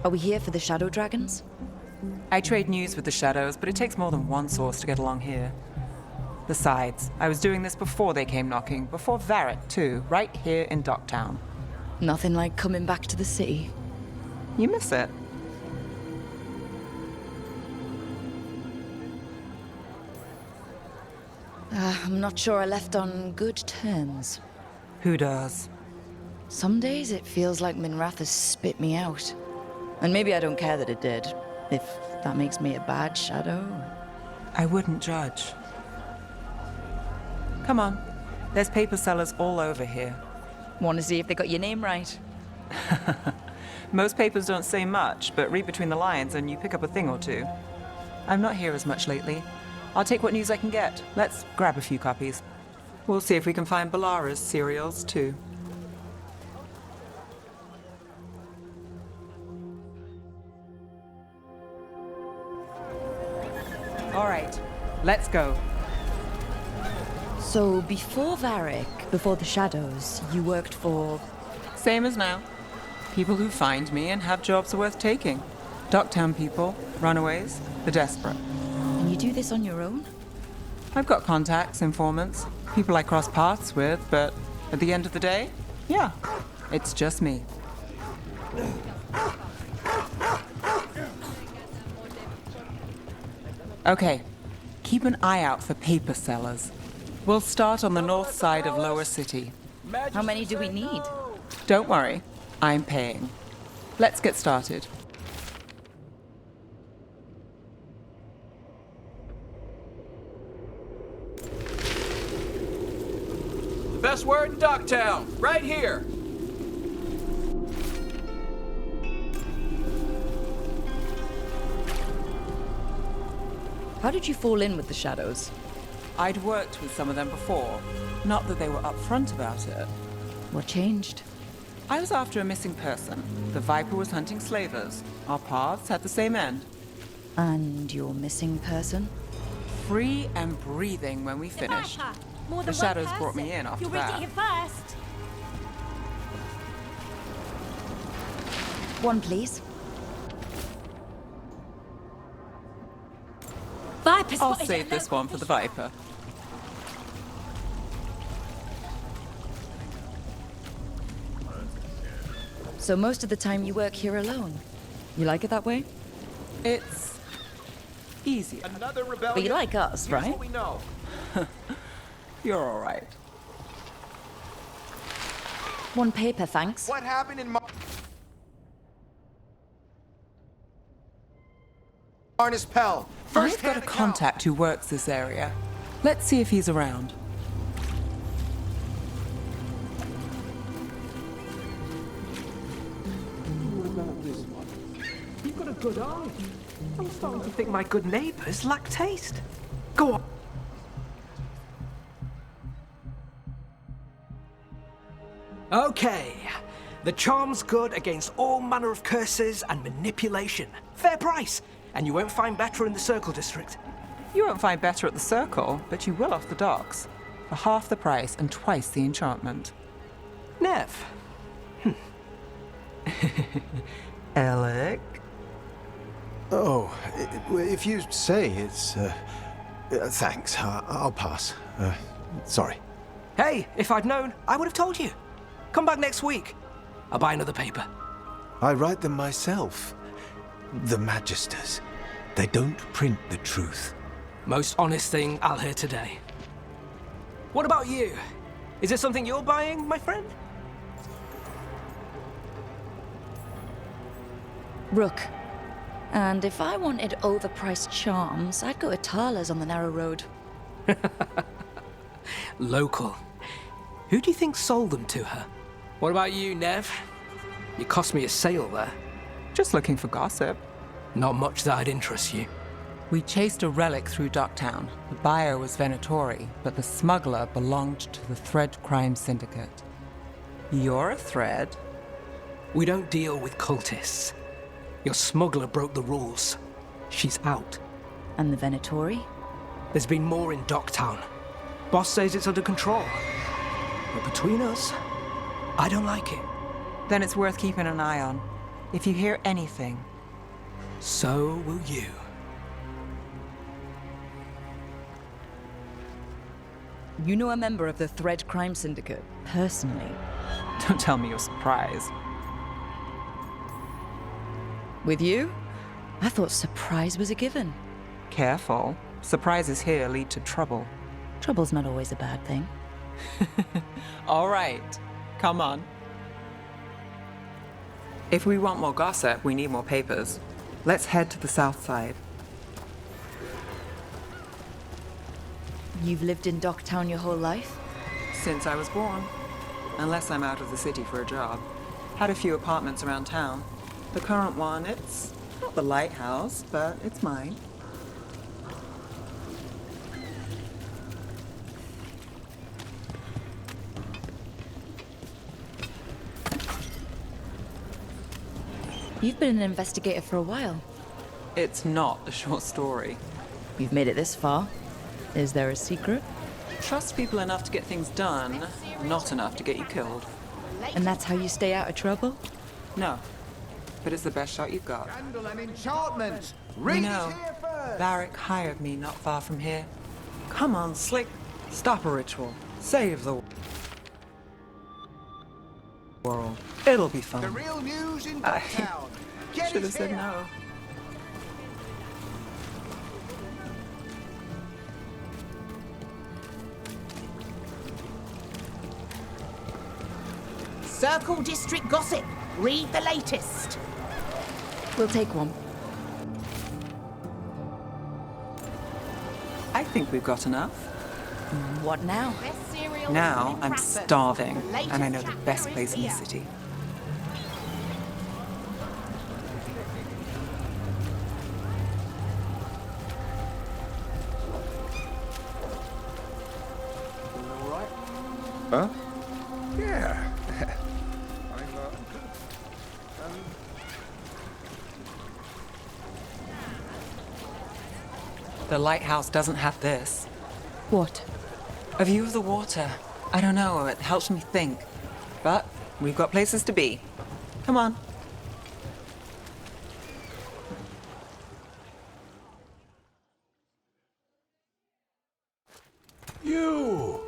Are we here for the Shadow Dragons? I trade news with the Shadows, but it takes more than one source to get along here. Besides, I was doing this before they came knocking, before Varric too, right here in Docktown. Nothing like coming back to the city. You miss it. I'm not sure I left on good terms. Who does? Some days it feels like Minrath has spit me out. And maybe I don't care that it did, if that makes me a bad shadow. I wouldn't judge. Come on. There's paper sellers all over here. Want to see if they got your name right? Most papers don't say much, but read between the lines and you pick up a thing or two. I'm not here as much lately. I'll take what news I can get. Let's grab a few copies. We'll see if we can find Balara's serials, too. All right, let's go. So before Varric, before the Shadows, you worked for... Same as now. People who find me and have jobs worth taking. Docktown people, runaways, the desperate. And you do this on your own? I've got contacts, informants, people I cross paths with, but at the end of the day, yeah, it's just me. Okay, keep an eye out for paper sellers. We'll start on the north side of Lower City. How many do we need? Don't worry, I'm paying. Let's get started. The best word in Docktown, right here. How did you fall in with the Shadows? I'd worked with some of them before. Not that they were upfront about it. What changed? I was after a missing person. The Viper was hunting slavers. Our paths had the same end. And your missing person? Free and breathing when we finished. The Shadows brought me in after that. First. One, please. Viper I'll spotted save a this local one for the fish. Viper. So most of the time you work here alone. You like it that way? It's easier. Another rebellion. But you like us, Here's right? what we know. You're all right. One paper, thanks. What happened in Marnus Pell? I've got a contact who works this area. Let's see if he's around. You've got a good eye. I'm starting to think my good neighbours lack taste. Go on. Okay. The charm's good against all manner of curses and manipulation. Fair price. And you won't find better in the Circle District. You won't find better at the Circle, but you will off the docks. For half the price and twice the enchantment. Nev. Alec? Oh, if you say it's... thanks, I'll pass. Sorry. Hey, if I'd known, I would have told you. Come back next week. I'll buy another paper. I write them myself. The Magisters. They don't print the truth. Most honest thing I'll hear today. What about you? Is it something you're buying, my friend? Rook. And if I wanted overpriced charms, I'd go to Tala's on the narrow road. Local. Who do you think sold them to her? What about you, Nev? You cost me a sale there. Just looking for gossip. Not much that'd interest you. We chased a relic through Docktown. The buyer was Venatori, but the smuggler belonged to the Thread Crime Syndicate. You're a Thread? We don't deal with cultists. Your smuggler broke the rules. She's out. And the Venatori? There's been more in Docktown. Boss says it's under control. But between us, I don't like it. Then it's worth keeping an eye on. If you hear anything, So will you. You know a member of the Thread Crime Syndicate, personally. don't tell me you're surprised. With you? I thought surprise was a given. Careful. Surprises here lead to trouble. Trouble's not always a bad thing. All right, come on. If we want more gossip, we need more papers. Let's head to the south side. You've lived in Docktown your whole life? Since I was born. Unless I'm out of the city for a job. Had a few apartments around town. The current one, it's not the lighthouse, but it's mine. You've been an investigator for a while. It's not a short story. You've made it this far. Is there a secret? Trust people enough to get things done, not enough to get you killed. And that's how you stay out of trouble? No, but it's the best shot you've got. Scandal and enchantment! You Read know, it here first! Varric hired me not far from here. Come on, Slick. Stop a ritual. Save the world. It'll be The fun. real news in I Docktown. Get should it have said here. no. Circle District Gossip. Read the latest. We'll take one. I think we've got enough. What now? Best cereal Now in I'm Bradford. starving, The latest and I know the chapter best is place in the here. city. Huh? Yeah. The lighthouse doesn't have this. What? A view of the water. I don't know, it helps me think. But we've got places to be. Come on. You!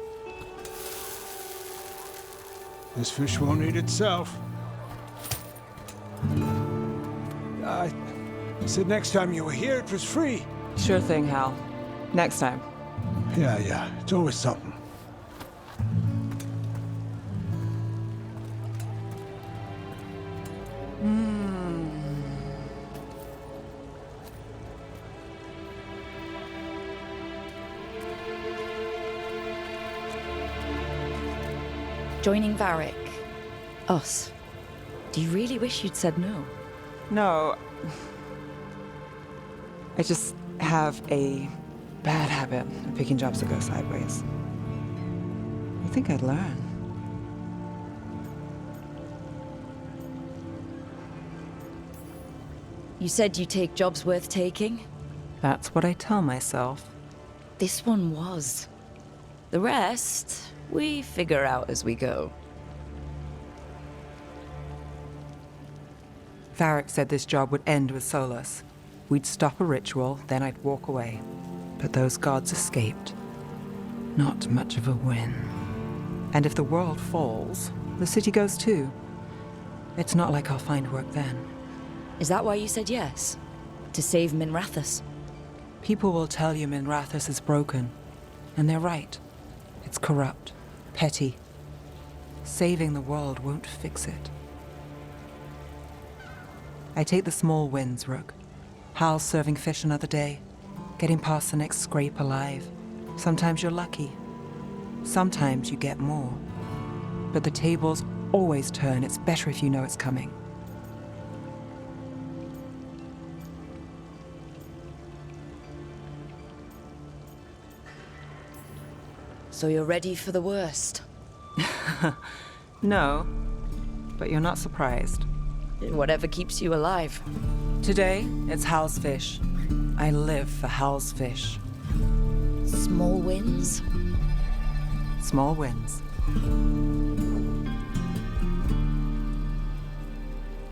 This fish won't eat itself. I said next time you were here it was free. Sure thing, Hal. Next time. Yeah, it's always something. Joining Varric. Us. Do you really wish you'd said no? No. I just have a bad habit of picking jobs that go sideways. I think I'd learn. You said you take jobs worth taking? That's what I tell myself. This one was. The rest, we figure out as we go. Varric said this job would end with Solus. We'd stop a ritual, then I'd walk away. But those gods escaped. Not much of a win. And if the world falls, the city goes too. It's not like I'll find work then. Is that why you said yes? To save Minrathous? People will tell you Minrathous is broken. And they're right. It's corrupt, petty. Saving the world won't fix it. I take the small wins, Rook. Hal's serving fish another day. Getting past the next scrape alive. Sometimes you're lucky. Sometimes you get more. But the tables always turn. It's better if you know it's coming. So you're ready for the worst? No, but you're not surprised. Whatever keeps you alive. Today, it's Hal's fish. I live for Hal's fish. Small wins? Small wins.